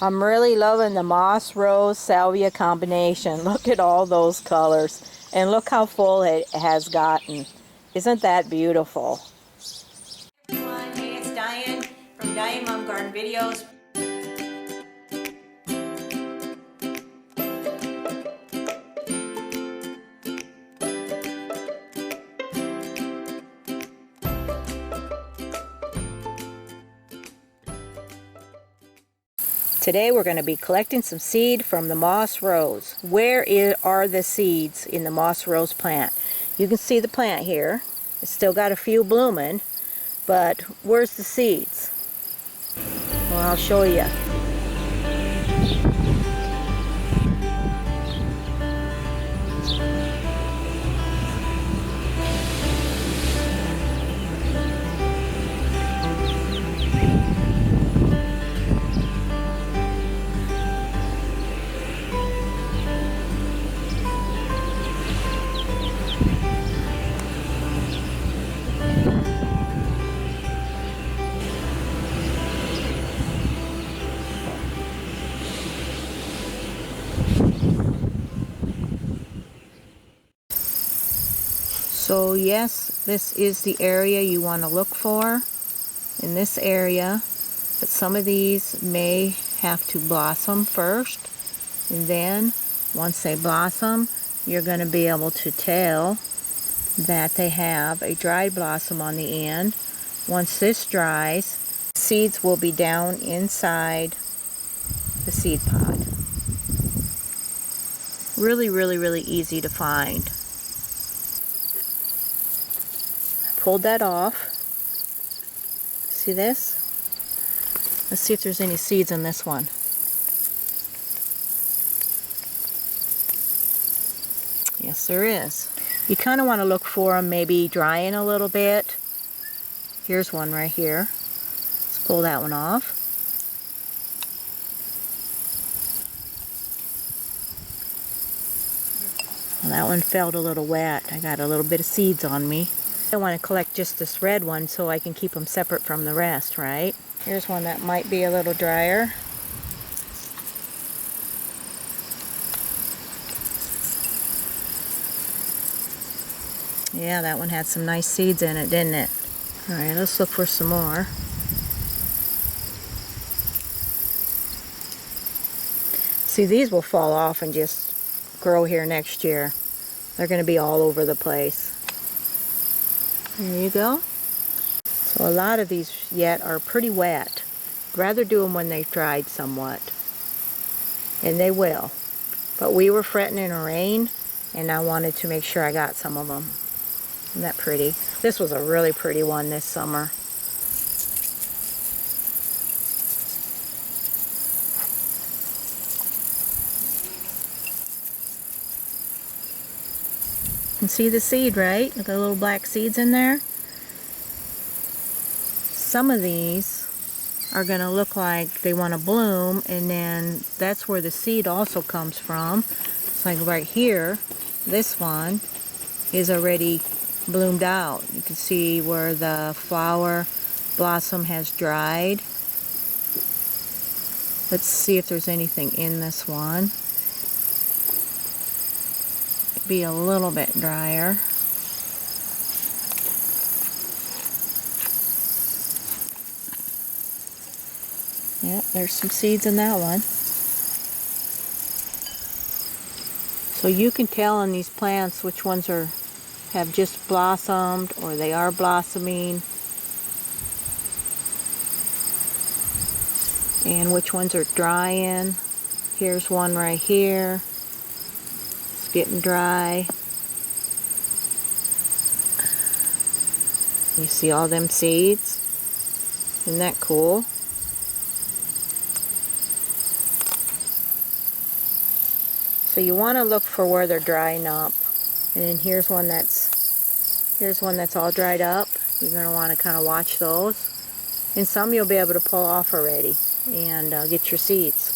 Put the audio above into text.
I'm really loving the moss rose salvia combination. Look at all those colors. And look how full it has gotten. Isn't that beautiful? Hey everyone, hey, it's Diane from Diane Mom Garden Videos. Today we're going to be collecting some seed from the moss rose. Where are the seeds in the moss rose plant? You can see the plant here. It's still got a few blooming, but where's the seeds? Well, I'll show you. So yes, this is the area you want to look for in this area, but some of these may have to blossom first, and then once they blossom, you're going to be able to tell that they have a dried blossom on the end. Once this dries, seeds will be down inside the seed pod. Really easy to find. Pulled that off. See this? Let's see if there's any seeds in this one. Yes, there is. You kind of want to look for them maybe drying a little bit. Here's one right here. Let's pull that one off. Well, that one felt a little wet. I got a little bit of seeds on me. I want to collect just this red one so I can keep them separate from the rest, right? Here's one that might be a little drier. Yeah, that one had some nice seeds in it, didn't it? Alright, let's look for some more. See, these will fall off and just grow here next year. They're going to be all over the place. There you go. So a lot of these yet are pretty wet. I'd rather do them when they've dried somewhat. And they will. But we were fretting in a rain, and I wanted to make sure I got some of them. Isn't that pretty? This was a really pretty one this summer. You can see the seed, right? Look at the little black seeds in there. Some of these are going to look like they want to bloom, and then that's where the seed also comes from. It's like right here, this one is already bloomed out. You can see where the flower blossom has dried. Let's see if there's anything in this one. Be a little bit drier. Yep, there's some seeds in that one. So you can tell in these plants which ones have just blossomed or they are blossoming, and which ones are drying. Here's one right here. Getting dry. You see all them seeds? Isn't that cool? So you want to look for where they're drying up. And then here's one that's all dried up. You're going to want to kind of watch those. And some you'll be able to pull off already and get your seeds.